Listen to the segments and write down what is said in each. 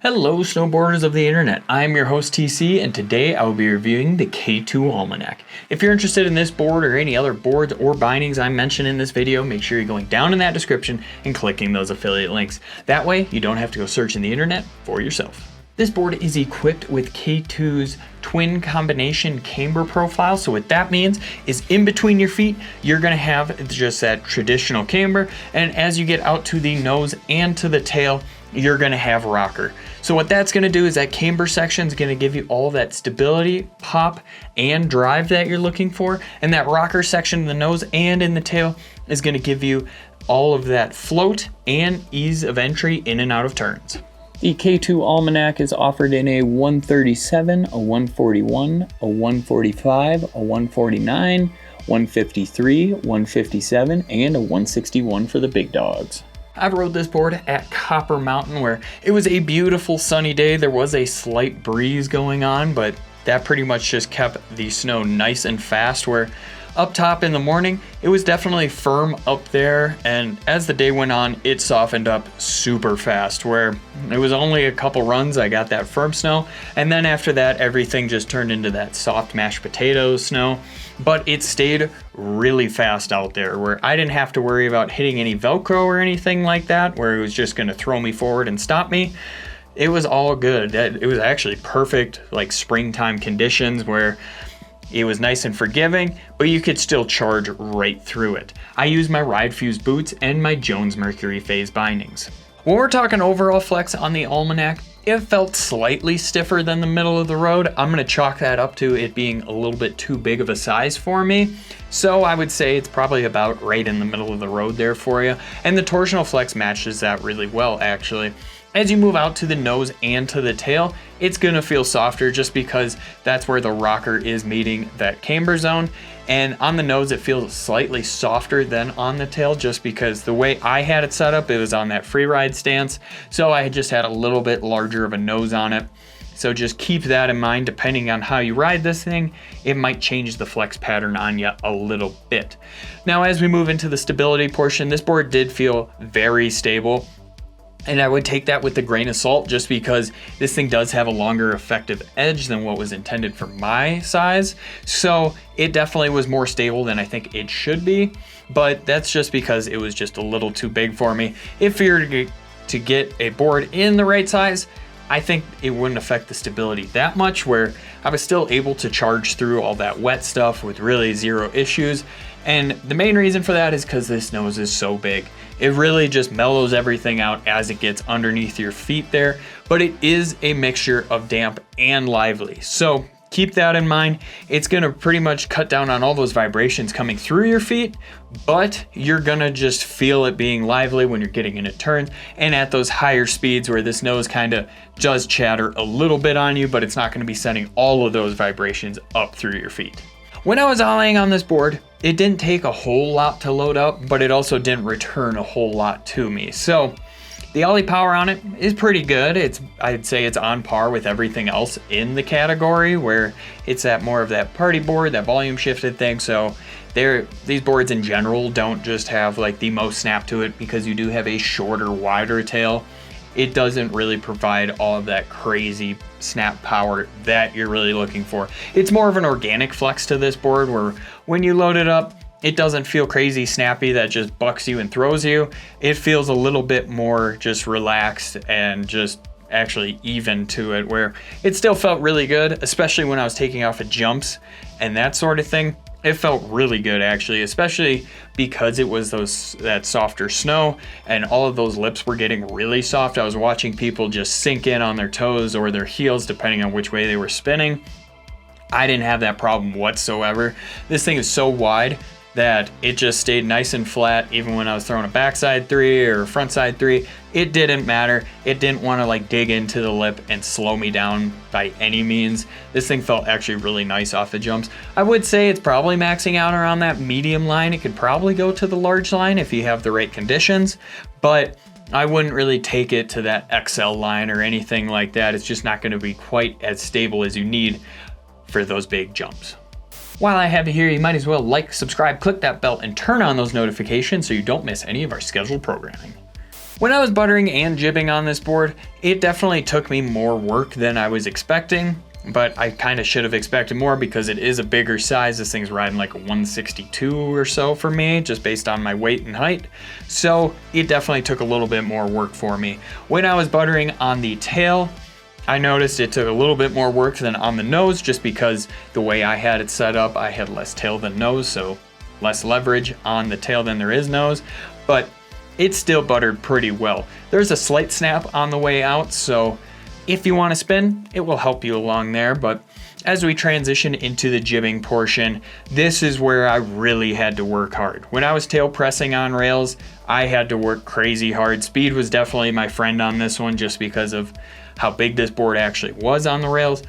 Hello snowboarders of the internet, I'm your host TC and today I will be reviewing the K2 Almanac. If you're interested in this board or any other boards or bindings I mentioned in this video, make sure you're going down in that description and clicking those affiliate links. That way you don't have to go searching the internet for yourself. This board is equipped with K2's twin combination camber profile. So what that means is in between your feet, you're gonna have just that traditional camber. And as you get out to the nose and to the tail, you're gonna have rocker. So what that's gonna do is that camber section is gonna give you all that stability, pop, and drive that you're looking for. And that rocker section in the nose and in the tail is gonna give you all of that float and ease of entry in and out of turns. The K2 Almanac is offered in a 137, a 141, a 145, a 149, 153, 157, and a 161 for the big dogs. I rode this board at Copper Mountain where it was a beautiful sunny day. There was a slight breeze going on, but that pretty much just kept the snow nice and fast, where up top in the morning, it was definitely firm up there, and as the day went on, it softened up super fast, where it was only a couple runs I got that firm snow, and then after that, everything just turned into that soft mashed potato snow. But it stayed really fast out there, where I didn't have to worry about hitting any Velcro or anything like that, where it was just gonna throw me forward and stop me. It was all good. It was actually perfect, like springtime conditions, where it was nice and forgiving, but you could still charge right through it. I used my Ride Fuse boots and my Jones Mercury Phase bindings. When we're talking overall flex on the Almanac, it felt slightly stiffer than the middle of the road. I'm gonna chalk that up to it being a little bit too big of a size for me. So I would say it's probably about right in the middle of the road there for you. And the torsional flex matches that really well, actually. As you move out to the nose and to the tail, it's gonna feel softer just because that's where the rocker is meeting that camber zone. And on the nose, it feels slightly softer than on the tail, just because the way I had it set up, it was on that free ride stance. So I just had a little bit larger of a nose on it. So just keep that in mind. Depending on how you ride this thing, it might change the flex pattern on you a little bit. Now, as we move into the stability portion, this board did feel very stable. And I would take that with a grain of salt, just because this thing does have a longer effective edge than what was intended for my size. So it definitely was more stable than I think it should be, but that's just because it was just a little too big for me. If you're to get a board in the right size, I think it wouldn't affect the stability that much, where I was still able to charge through all that wet stuff with really zero issues. And the main reason for that is because this nose is so big. It really just mellows everything out as it gets underneath your feet there, but it is a mixture of damp and lively. So keep that in mind. It's gonna pretty much cut down on all those vibrations coming through your feet, but you're gonna just feel it being lively when you're getting into turns and at those higher speeds where this nose kind of does chatter a little bit on you, but it's not gonna be sending all of those vibrations up through your feet. When I was ollieing on this board, it didn't take a whole lot to load up, but it also didn't return a whole lot to me. So the ollie power on it is pretty good. I'd say it's on par with everything else in the category, where it's at more of that party board, that volume shifted thing. So these boards in general don't just have like the most snap to it, because you do have a shorter, wider tail. It doesn't really provide all of that crazy snap power that you're really looking for. It's more of an organic flex to this board, where when you load it up, it doesn't feel crazy snappy that just bucks you and throws you. It feels a little bit more just relaxed and just actually even to it, where it still felt really good, especially when I was taking off at jumps and that sort of thing. It felt really good, actually, especially because it was that softer snow and all of those lips were getting really soft. I was watching people just sink in on their toes or their heels, depending on which way they were spinning. I didn't have that problem whatsoever. This thing is so wide that it just stayed nice and flat. Even when I was throwing a backside three or a frontside three, it didn't matter. It didn't want to like dig into the lip and slow me down by any means. This thing felt actually really nice off the jumps. I would say it's probably maxing out around that medium line. It could probably go to the large line if you have the right conditions, but I wouldn't really take it to that XL line or anything like that. It's just not going to be quite as stable as you need for those big jumps. While I have you here, you might as well like, subscribe, click that bell, and turn on those notifications so you don't miss any of our scheduled programming. When I was buttering and jibbing on this board, it definitely took me more work than I was expecting, but I kind of should have expected more because it is a bigger size. This thing's riding like a 162 or so for me, just based on my weight and height. So it definitely took a little bit more work for me. When I was buttering on the tail, I noticed it took a little bit more work than on the nose, just because the way I had it set up, I had less tail than nose, so less leverage on the tail than there is nose, but it still buttered pretty well. There's a slight snap on the way out, so if you want to spin, it will help you along there. But as we transition into the jibbing portion, this is where I really had to work hard. When I was tail pressing on rails, I had to work crazy hard. Speed was definitely my friend on this one, just because of how big this board actually was on the rails,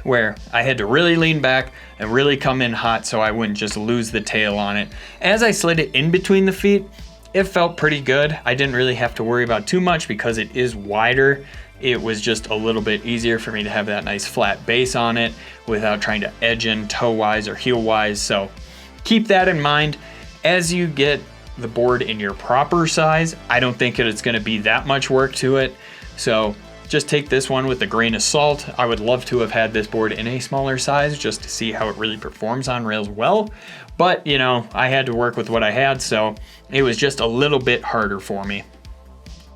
where I had to really lean back and really come in hot so I wouldn't just lose the tail on it. As I slid it in between the feet, it felt pretty good. I didn't really have to worry about too much because it is wider. It was just a little bit easier for me to have that nice flat base on it without trying to edge in toe-wise or heel-wise. So keep that in mind as you get the board in your proper size. I don't think it's going to be that much work to it. So just take this one with a grain of salt. I would love to have had this board in a smaller size just to see how it really performs on rails well. But, you know, I had to work with what I had, so it was just a little bit harder for me.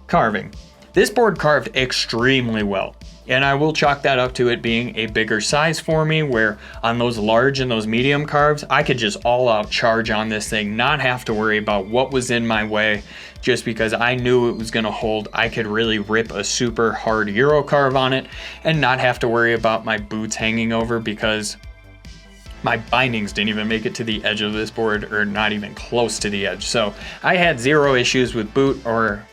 Carving. This board carved extremely well, and I will chalk that up to it being a bigger size for me, where on those large and those medium carves, I could just all out charge on this thing, not have to worry about what was in my way, just because I knew it was gonna hold. I could really rip a super hard Euro carve on it and not have to worry about my boots hanging over, because my bindings didn't even make it to the edge of this board, or not even close to the edge. So I had zero issues with boot or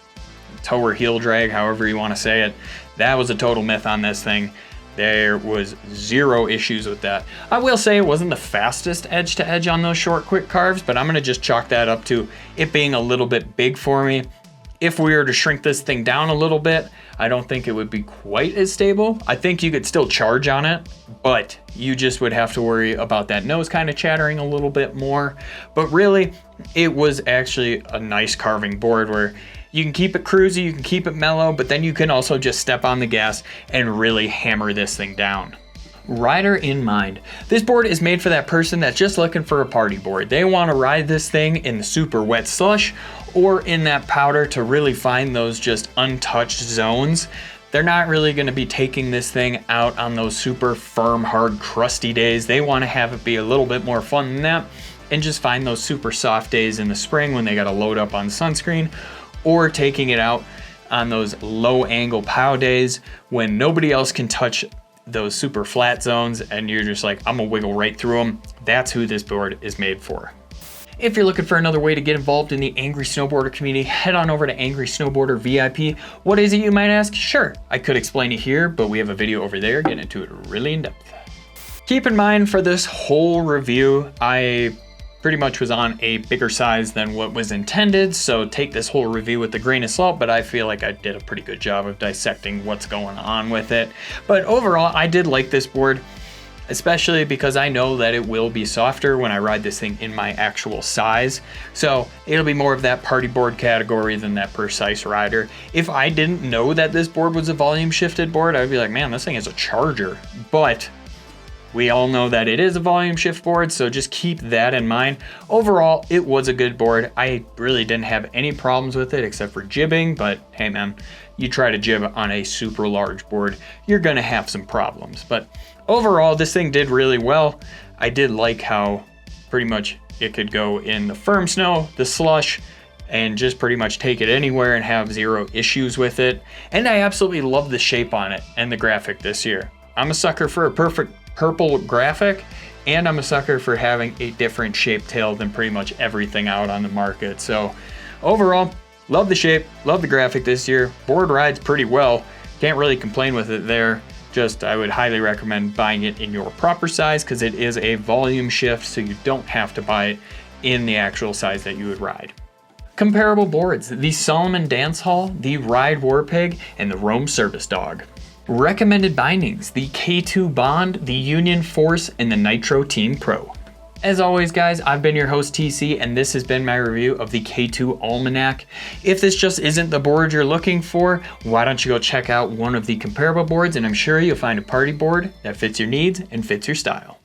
toe or heel drag, however you want to say it. That was a total myth on this thing. There was zero issues with that. I will say it wasn't the fastest edge to edge on those short quick carves, but I'm gonna just chalk that up to it being a little bit big for me. If we were to shrink this thing down a little bit, I don't think it would be quite as stable. I think you could still charge on it, but you just would have to worry about that nose kind of chattering a little bit more. But really, it was actually a nice carving board where you can keep it cruisy, you can keep it mellow, but then you can also just step on the gas and really hammer this thing down. Rider in mind. This board is made for that person that's just looking for a party board. They want to ride this thing in the super wet slush or in that powder to really find those just untouched zones. They're not really going to be taking this thing out on those super firm, hard, crusty days. They want to have it be a little bit more fun than that and just find those super soft days in the spring when they got to load up on sunscreen, or taking it out on those low angle pow days when nobody else can touch those super flat zones and you're just like, I'm gonna wiggle right through them. That's who this board is made for. If you're looking for another way to get involved in the Angry Snowboarder community, head on over to Angry Snowboarder VIP. What is it, you might ask? Sure, I could explain it here, but we have a video over there getting into it really in depth. Keep in mind for this whole review, I pretty much was on a bigger size than what was intended, so take this whole review with a grain of salt, but I feel like I did a pretty good job of dissecting what's going on with it. But overall, I did like this board, especially because I know that it will be softer when I ride this thing in my actual size. So it'll be more of that party board category than that precise rider. If I didn't know that this board was a volume shifted board, I'd be like, man, this thing is a charger. But we all know that it is a volume shift board, so just keep that in mind. Overall, it was a good board. I really didn't have any problems with it except for jibbing, but hey man, you try to jib on a super large board, you're gonna have some problems. But overall, this thing did really well. I did like how pretty much it could go in the firm snow, the slush, and just pretty much take it anywhere and have zero issues with it. And I absolutely love the shape on it and the graphic this year. I'm a sucker for a perfect purple graphic, and I'm a sucker for having a different shape tail than pretty much everything out on the market. So overall, love the shape, love the graphic this year. Board rides pretty well, can't really complain with it there. Just I would highly recommend buying it in your proper size because it is a volume shift, so you don't have to buy it in the actual size that you would ride. Comparable boards: the Salomon Dancehaul, the Ride Warpig, and the Roam Service Dog. Recommended bindings: the K2 Bond, the Union Force, and the Nitro Team Pro. As always, guys, I've been your host TC, and this has been my review of the K2 Almanac. If this just isn't the board you're looking for, why don't you go check out one of the comparable boards, and I'm sure you'll find a party board that fits your needs and fits your style.